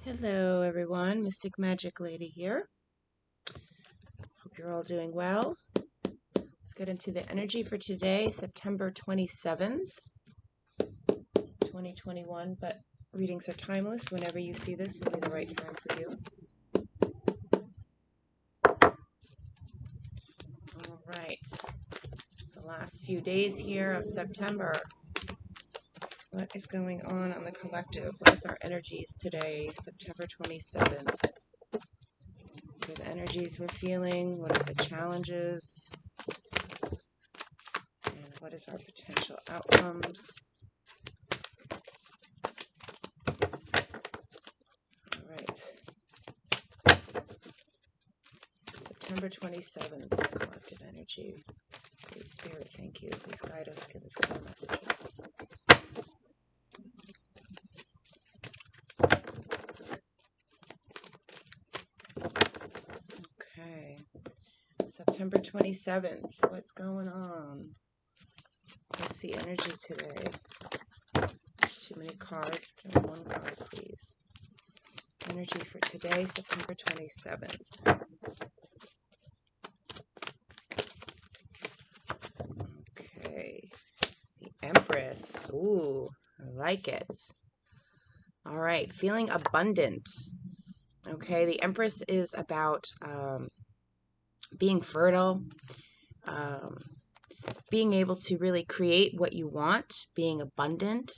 Hello everyone, Mystic Magic Lady here. Hope you're all doing well. Let's get into the energy for today, September 27th, 2021, but readings are timeless. Whenever you see this, it'll be the right time for you. All right, the last few days here of September. What is going on the collective? What is our energies today, September 27th? What are the energies we're feeling? What are the challenges? And what is our potential outcomes? All right. September 27th, collective energy. Great Spirit, thank you. Please guide us, give us clear messages. Okay. September 27th, what's going on? What's the energy today? Too many cards. Give me one card, please. Energy for today, September 27th. Okay. The Empress. Ooh, I like it. All right. Feeling abundant. Okay. The Empress is about being fertile, being able to really create what you want, being abundant.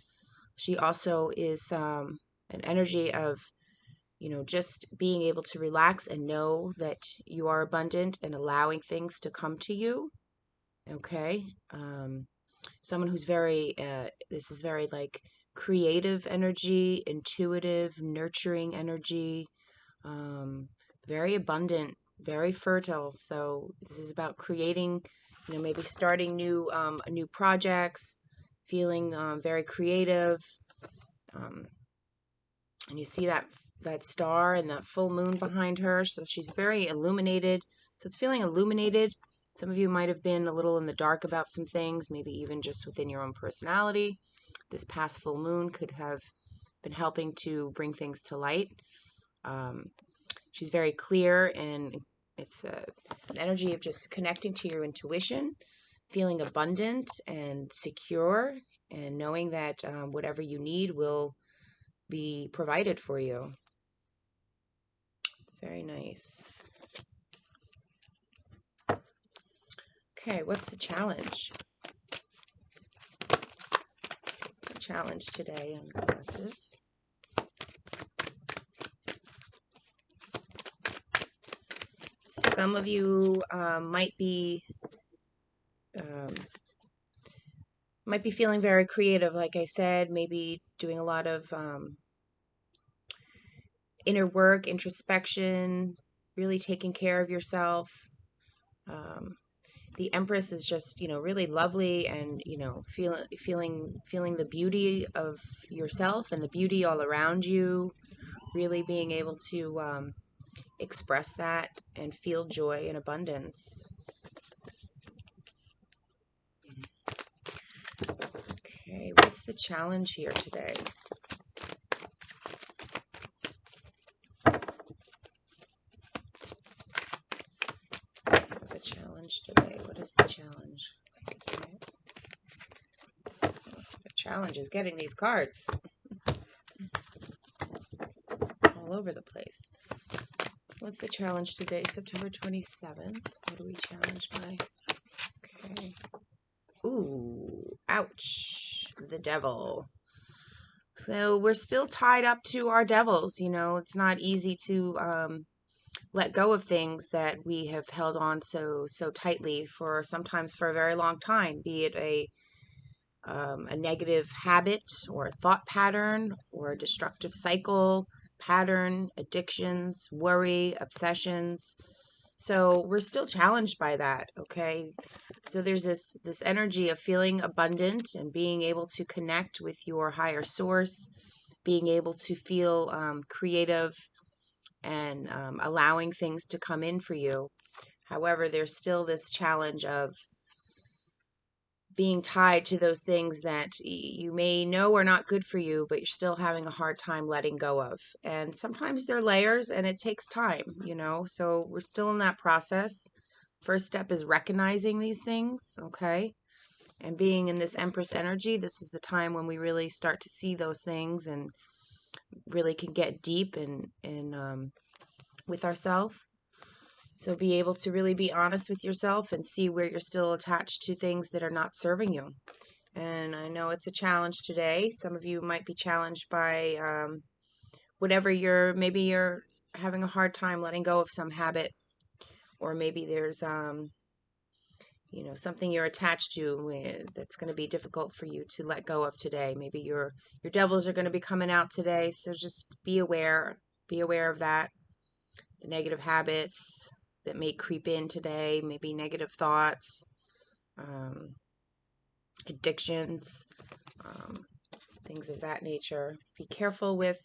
She also is an energy of, just being able to relax and know that you are abundant and allowing things to come to you. Okay. Someone who's very, this is very like creative energy, intuitive, nurturing energy, very abundant, very fertile. So this is about creating, maybe starting new projects, feeling very creative. And you see that star and that full moon behind her. So she's very illuminated. So it's feeling illuminated. Some of you might have been a little in the dark about some things, maybe even just within your own personality. This past full moon could have been helping to bring things to light. She's very clear, and it's an energy of just connecting to your intuition, feeling abundant and secure, and knowing that whatever you need will be provided for you. Very nice. Okay, what's the challenge? The challenge today on the collective. Some of you might be feeling very creative, like I said, maybe doing a lot of inner work, introspection, really taking care of yourself. The Empress is just, really lovely, and, feeling the beauty of yourself and the beauty all around you, really being able to express that and feel joy and abundance. Okay, what's the challenge here today? The challenge today. What is the challenge? The challenge is getting these cards all over the place. What's the challenge today? September 27th. What are we challenged by? Okay. Ooh, ouch. The devil. So we're still tied up to our devils. It's not easy to let go of things that we have held on so tightly for sometimes for a very long time, be it a negative habit or a thought pattern or a destructive cycle, pattern, addictions, worry, obsessions. So we're still challenged by that, okay? So there's this energy of feeling abundant and being able to connect with your higher source, being able to feel creative and allowing things to come in for you. However, there's still this challenge of being tied to those things that you may know are not good for you, but you're still having a hard time letting go of. And sometimes they're layers and it takes time, you know, so we're still in that process. First step is recognizing these things, okay? And being in this Empress energy, this is the time when we really start to see those things and really can get deep and with ourselves. So be able to really be honest with yourself and see where you're still attached to things that are not serving you. And I know it's a challenge today. Some of you might be challenged by whatever maybe you're having a hard time letting go of some habit, or maybe there's something you're attached to that's going to be difficult for you to let go of today. Maybe your devils are going to be coming out today, so just be aware of that. The negative habits that may creep in today, maybe negative thoughts, addictions, things of that nature. Be careful with,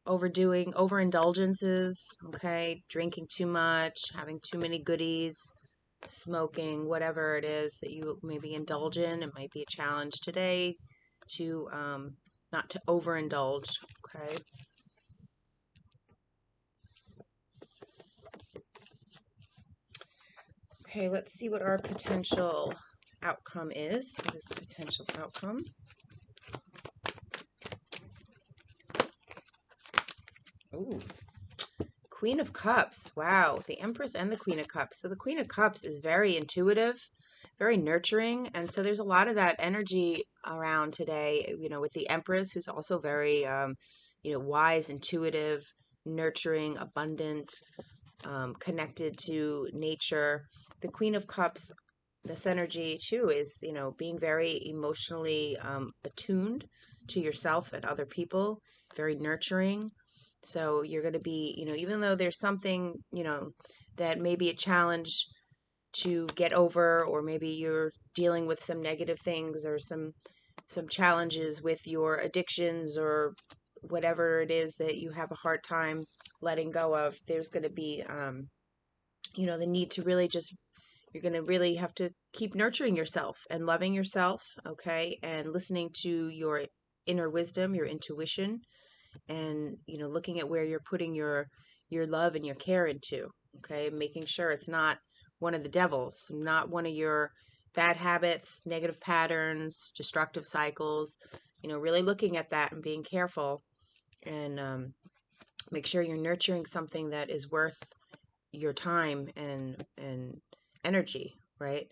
overindulgences, okay? Drinking too much, having too many goodies, smoking, whatever it is that you maybe indulge in. It might be a challenge today to not to overindulge, okay? Okay, let's see what our potential outcome is. What is the potential outcome? Ooh, Queen of Cups. Wow, the Empress and the Queen of Cups. So the Queen of Cups is very intuitive, very nurturing, and so there's a lot of that energy around today, with the Empress, who's also very, wise, intuitive, nurturing, abundant, connected to nature. The Queen of Cups, this energy too is, being very emotionally attuned to yourself and other people, very nurturing. So you're going to be, even though there's something, that may be a challenge to get over, or maybe you're dealing with some negative things or some challenges with your addictions or whatever it is that you have a hard time letting go of, there's going to be, the need to really just, you're going to really have to keep nurturing yourself and loving yourself, okay? And listening to your inner wisdom, your intuition, and, looking at where you're putting your love and your care into, okay? Making sure it's not one of the devils, not one of your bad habits, negative patterns, destructive cycles, really looking at that and being careful, and make sure you're nurturing something that is worth your time and energy, right?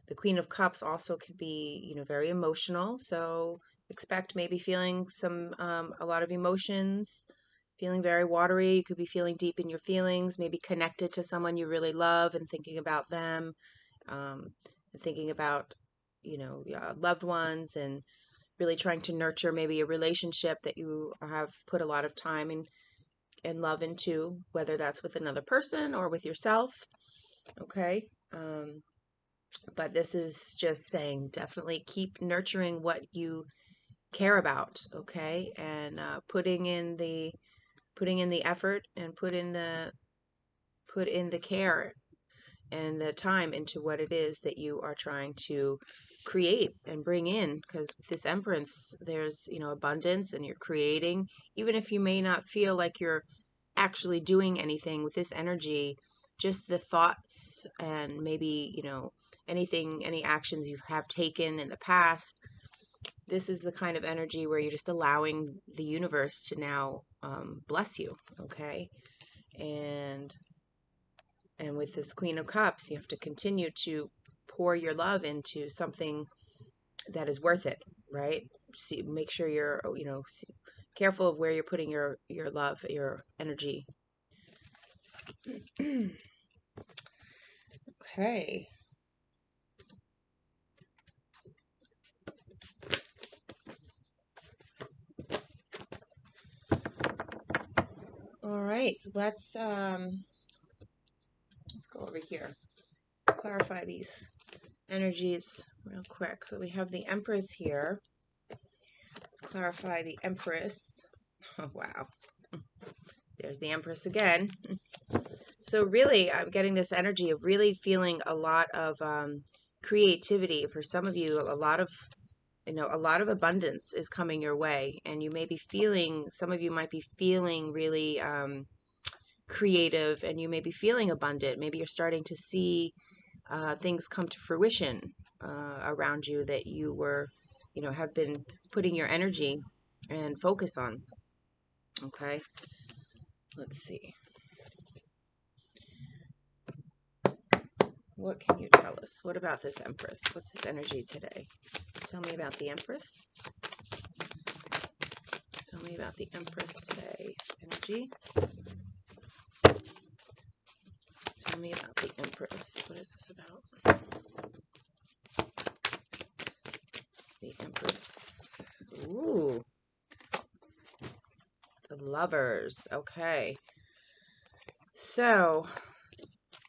The Queen of Cups also could be, very emotional. So expect maybe feeling a lot of emotions, feeling very watery. You could be feeling deep in your feelings, maybe connected to someone you really love and thinking about them, and thinking about, loved ones, and really trying to nurture maybe a relationship that you have put a lot of time and love into, whether that's with another person or with yourself. Okay. But this is just saying definitely keep nurturing what you care about, okay? And putting in the effort, and put in the care and the time into what it is that you are trying to create and bring in, because with this Empress, there's, abundance, and you're creating, even if you may not feel like you're actually doing anything with this energy. Just the thoughts, and maybe, any actions you have taken in the past. This is the kind of energy where you're just allowing the universe to now bless you, okay? And with this Queen of Cups, you have to continue to pour your love into something that is worth it, right? Make sure you're, careful of where you're putting your love, your energy. Okay. All right, let's go over here. Clarify these energies real quick. So we have the Empress here. Let's clarify the Empress. Oh, wow. There's the Empress again. So really, I'm getting this energy of really feeling a lot of creativity. For some of you, a lot of abundance is coming your way, and you may be feeling, some of you might be feeling really creative, and you may be feeling abundant. Maybe you're starting to see things come to fruition around you that you were, have been putting your energy and focus on. Okay, let's see. What can you tell us? What about this Empress? What's this energy today? Tell me about the Empress. Tell me about the Empress today. Energy. Tell me about the Empress. What is this about? The Empress. Ooh. The Lovers. Okay. So,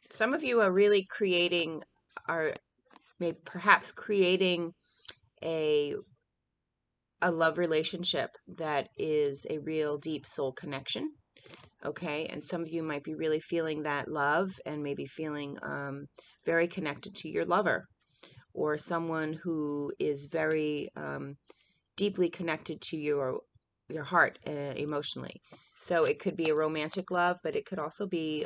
some of you are really maybe perhaps creating a love relationship that is a real deep soul connection. Okay, and some of you might be really feeling that love and maybe feeling very connected to your lover, or someone who is very deeply connected to your heart emotionally. So it could be a romantic love, but it could also be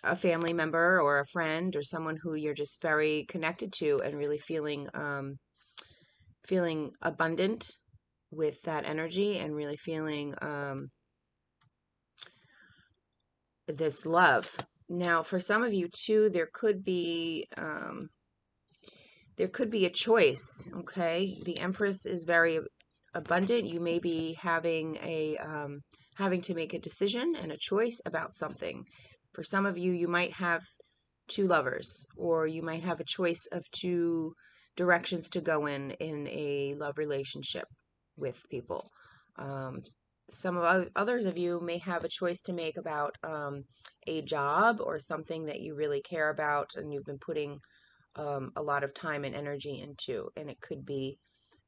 a family member or a friend or someone who you're just very connected to and really feeling abundant with that energy, and really feeling this love. Now, for some of you too, there could be a choice. Okay, the Empress is very abundant. You may be having to make a decision and a choice about something. For some of you, you might have two lovers, or you might have a choice of two directions to go in a love relationship with people. Some of others of you may have a choice to make about a job or something that you really care about and you've been putting a lot of time and energy into. And it could be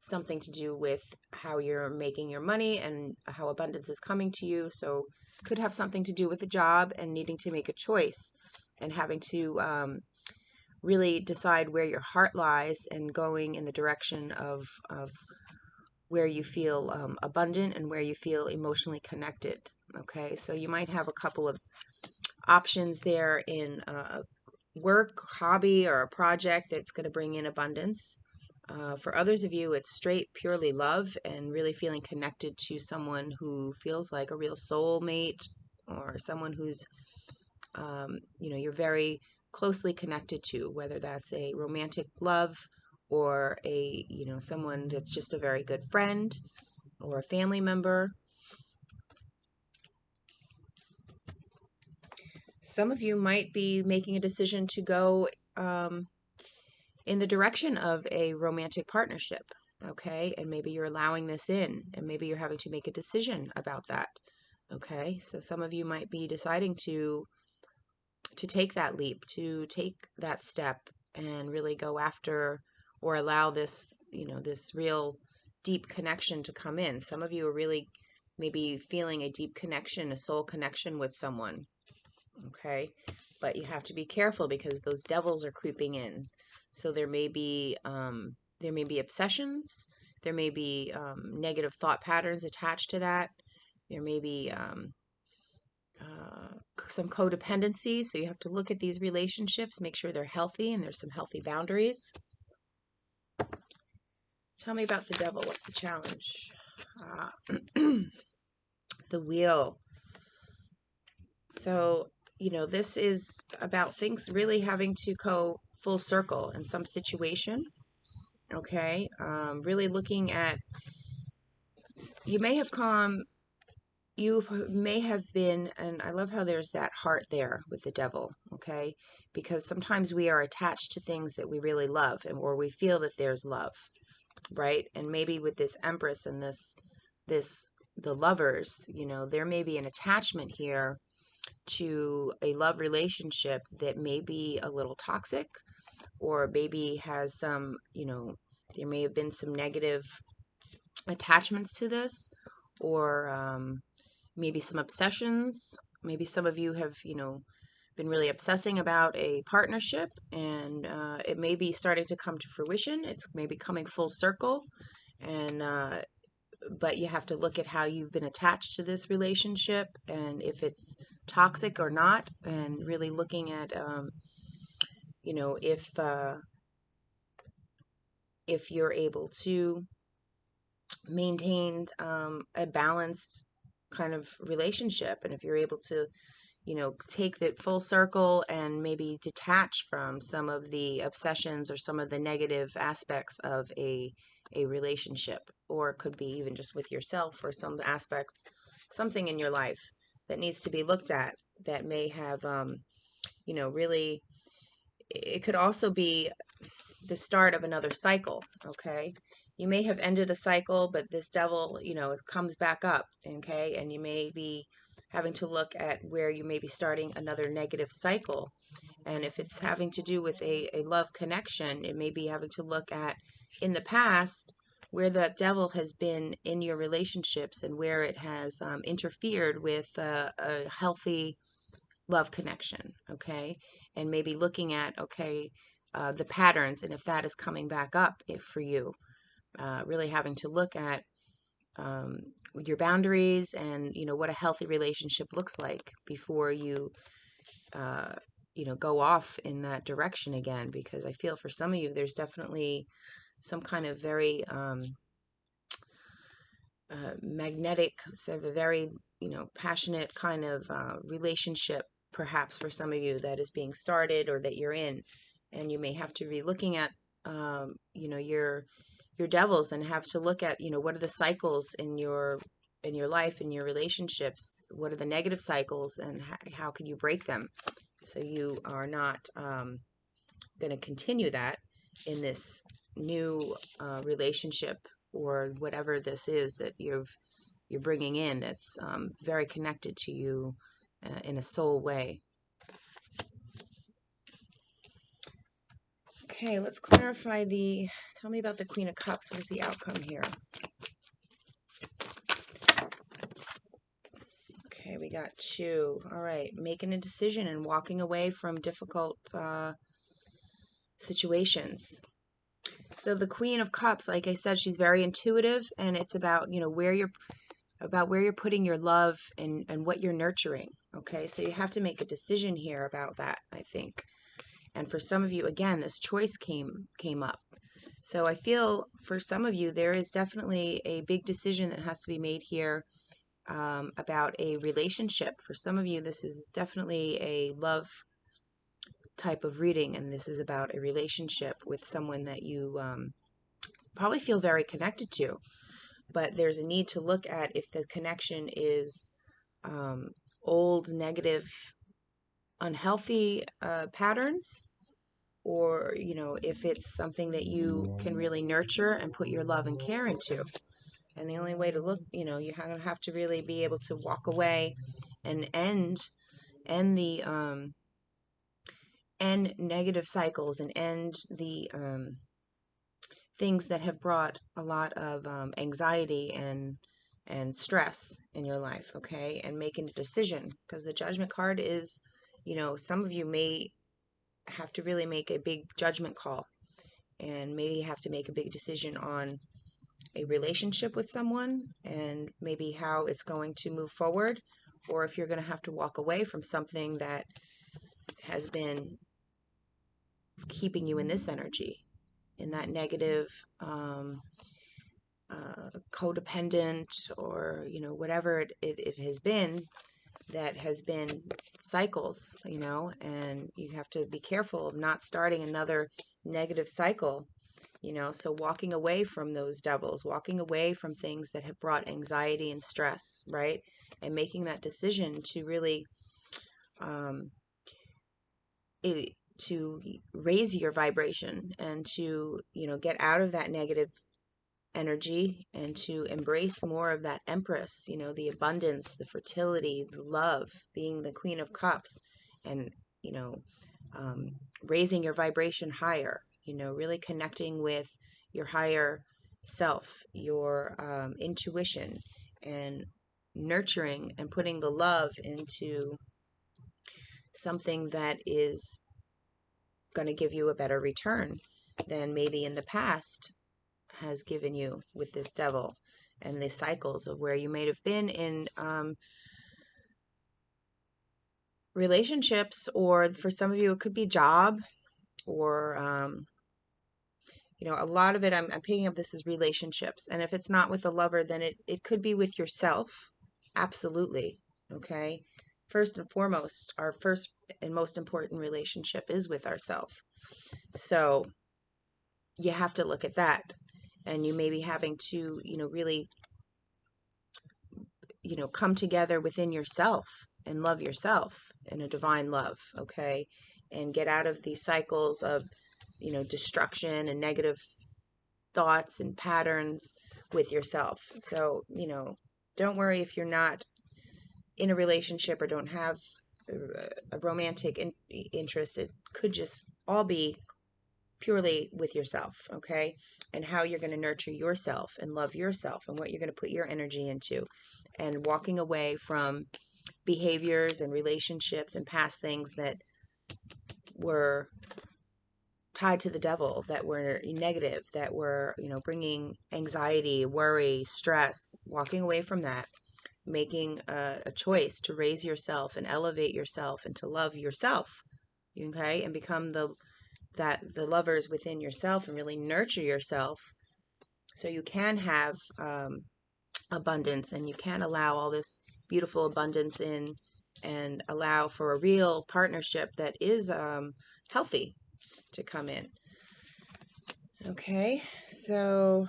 something to do with how you're making your money and how abundance is coming to you. So could have something to do with the job and needing to make a choice and having to really decide where your heart lies and going in the direction of where you feel abundant and where you feel emotionally connected. Okay, so you might have a couple of options there in work, hobby, or a project that's going to bring in abundance. For others of you, it's straight, purely love and really feeling connected to someone who feels like a real soulmate, or someone who's, you're very closely connected to, whether that's a romantic love or someone that's just a very good friend or a family member. Some of you might be making a decision to go in the direction of a romantic partnership, okay? And maybe you're allowing this in, and maybe you're having to make a decision about that, okay? So some of you might be deciding to take that leap, to take that step and really go after or allow this, this real deep connection to come in. Some of you are really maybe feeling a deep connection, a soul connection with someone, okay? But you have to be careful because those devils are creeping in. So there may be obsessions, there may be negative thought patterns attached to that. There may be some codependency. So you have to look at these relationships, make sure they're healthy and there's some healthy boundaries. Tell me about the devil. What's the challenge? The wheel. So, this is about things really having to go full circle in some situation. Okay. Really looking at, you may have been, and I love how there's that heart there with the devil. Okay. Because sometimes we are attached to things that we really love, or we feel that there's love, right? And maybe with this Empress and the lovers, there may be an attachment here to a love relationship that may be a little toxic, or maybe has some, there may have been some negative attachments to this, or maybe some obsessions. Maybe some of you have, been really obsessing about a partnership, and it may be starting to come to fruition. It's maybe coming full circle, and but you have to look at how you've been attached to this relationship and if it's toxic or not, and really looking at you know, if you're able to maintain a balanced kind of relationship, and if you're able to, you know, take it full circle and maybe detach from some of the obsessions or some of the negative aspects of a relationship, or it could be even just with yourself, or some aspects, something in your life that needs to be looked at that may have you know, really, it could also be the start of another cycle. Okay, you may have ended a cycle, but this devil, you know, it comes back up. Okay, and you may be having to look at where you may be starting another negative cycle. And if it's having to do with a love connection, it may be having to look at in the past where the devil has been in your relationships, and where it has interfered with a healthy love connection. Okay, and maybe looking at, okay, the patterns, and if that is coming back up, if for you, really having to look at um, your boundaries, and you know what a healthy relationship looks like before you uh, you know, go off in that direction again. Because I feel for some of you, there's definitely some kind of very magnetic, so a very, you know, passionate kind of relationship, perhaps for some of you, that is being started or that you're in, and you may have to be looking at you know, your devils, and have to look at, you know, what are the cycles in your life, in your relationships, what are the negative cycles, and how can you break them so you are not going to continue that in this new relationship, or whatever this is that you're bringing in, that's very connected to you in a soul way. Okay, let's clarify the, tell me about the Queen of Cups. What is the outcome here? Okay, we got 2. All right, making a decision and walking away from difficult situations. So the Queen of Cups, like I said, she's very intuitive, and it's about, you know, where you're putting your love, and what you're nurturing. Okay, so you have to make a decision here about that, I think. And for some of you, again, this choice came up. So I feel for some of you, there is definitely a big decision that has to be made here about a relationship. For some of you, this is definitely a love type of reading, and this is about a relationship with someone that you probably feel very connected to. But there's a need to look at if the connection is old, negative, unhealthy patterns, or, you know, if it's something that you can really nurture and put your love and care into. And the only way to look, you know, you're going to have to really be able to walk away and end the end negative cycles, and end the things that have brought a lot of anxiety and stress in your life. Okay, and making a decision, because the Judgment card is, you know, some of you may have to really make a big judgment call, and maybe have to make a big decision on a relationship with someone, and maybe how it's going to move forward, or if you're going to have to walk away from something that has been keeping you in this energy, in that negative codependent, or, you know, whatever it has been, that has been cycles, you know, and you have to be careful of not starting another negative cycle, you know. So walking away from those devils, walking away from things that have brought anxiety and stress, right? And making that decision to really to raise your vibration, and to, you know, get out of that negative energy, and to embrace more of that Empress, you know, the abundance, the fertility, the love, being the Queen of Cups, and, you know, raising your vibration higher, you know, really connecting with your higher self, your intuition, and nurturing and putting the love into something that is going to give you a better return than maybe in the past has given you with this devil, and the cycles of where you may have been in relationships, or for some of you it could be job, or a lot of it I'm picking up this is relationships. And if it's not with a lover, then it could be with yourself. Absolutely. Okay. First and foremost, our first and most important relationship is with ourselves. So you have to look at that. And you may be having to, really, come together within yourself and love yourself in a divine love. Okay. And get out of these cycles of, destruction and negative thoughts and patterns with yourself. So, don't worry if you're not in a relationship or don't have a romantic interest. It could just all be purely with yourself, okay? And how you're going to nurture yourself and love yourself and what you're going to put your energy into, and walking away from behaviors and relationships and past things that were tied to the devil, that were negative, that were, bringing anxiety, worry, stress, walking away from that, making a choice to raise yourself and elevate yourself and to love yourself, okay? And become the lovers within yourself and really nurture yourself so you can have abundance, and you can allow all this beautiful abundance in, and allow for a real partnership that is healthy to come in. Okay, so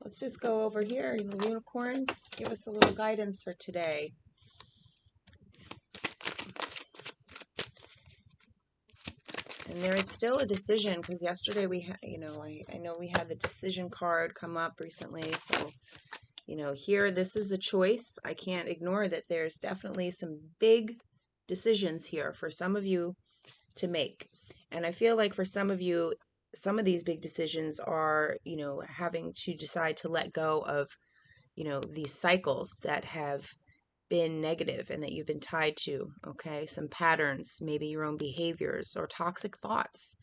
let's just go over here. The unicorns, give us a little guidance for today. And there is still a decision, because yesterday we had, I know we had the decision card come up recently. So, here, this is a choice. I can't ignore that there's definitely some big decisions here for some of you to make. And I feel like for some of you, some of these big decisions are, having to decide to let go of, these cycles that have been negative and that you've been tied to, okay? Some patterns, maybe your own behaviors or toxic thoughts,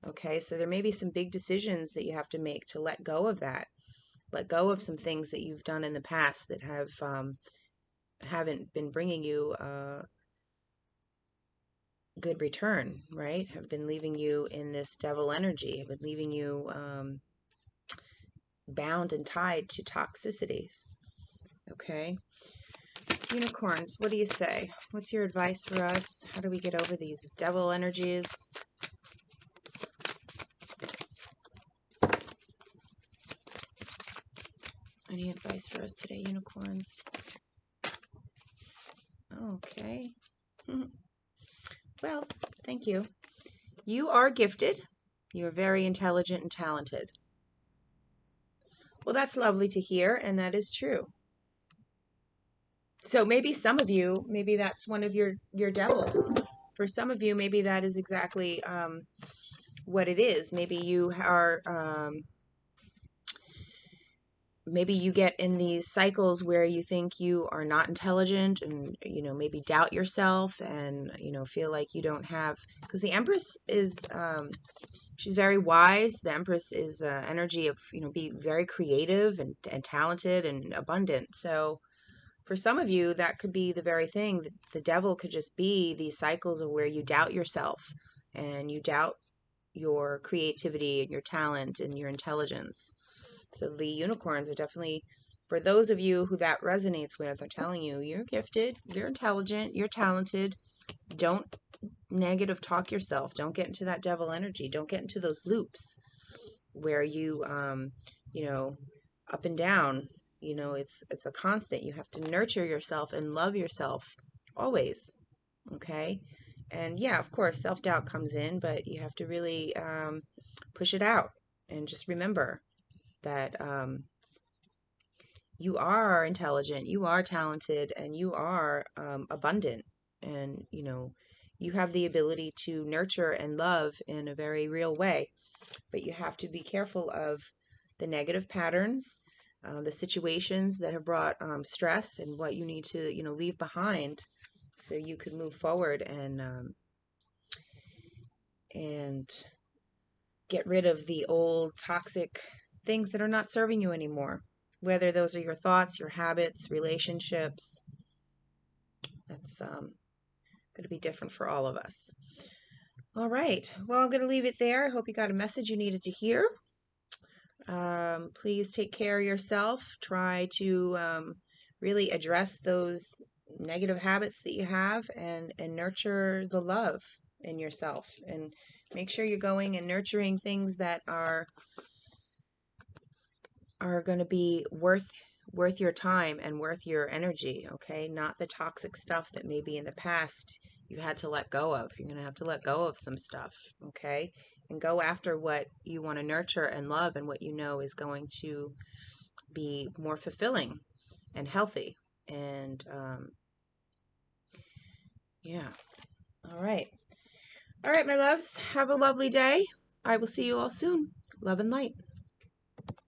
okay? So there may be some big decisions that you have to make to let go of that. Let go of some things that you've done in the past that haven't been bringing you good return, right? Have been leaving you in this devil energy, have been leaving you bound and tied to toxicities. Okay. Unicorns, what do you say? What's your advice for us? How do we get over these devil energies? Any advice for us today, unicorns? Okay. Well, thank you. You are gifted. You're very intelligent and talented. Well, that's lovely to hear, and that is true. So maybe some of you, maybe that's one of your devils. For some of you, maybe that is exactly what it is. Maybe you are, maybe you get in these cycles where you think you are not intelligent, and, maybe doubt yourself, and, feel like you don't have, because the Empress is, she's very wise. The Empress is energy of, be very creative and talented and abundant. So for some of you, that could be the very thing. The devil could just be these cycles of where you doubt yourself and you doubt your creativity and your talent and your intelligence. So the unicorns are definitely, for those of you who that resonates with, are telling you, you're gifted, you're intelligent, you're talented. Don't negative talk yourself. Don't get into that devil energy. Don't get into those loops where you, up and down. It's a constant. You have to nurture yourself and love yourself always. Okay. And yeah, of course, self-doubt comes in, but you have to really push it out, and just remember that you are intelligent, you are talented, and you are abundant. And, you have the ability to nurture and love in a very real way. But you have to be careful of the negative patterns, the situations that have brought stress, and what you need to, leave behind, so you could move forward and get rid of the old toxic things that are not serving you anymore. Whether those are your thoughts, your habits, relationships, that's going to be different for all of us. All right. Well, I'm going to leave it there. I hope you got a message you needed to hear. Please take care of yourself. Try to really address those negative habits that you have and nurture the love in yourself. And make sure you're going and nurturing things that are going to be worth your time and worth your energy, okay? Not the toxic stuff that maybe in the past you had to let go of. You're going to have to let go of some stuff, okay? And go after what you want to nurture and love and what you know is going to be more fulfilling and healthy. And yeah. All right. All right, my loves. Have a lovely day. I will see you all soon. Love and light.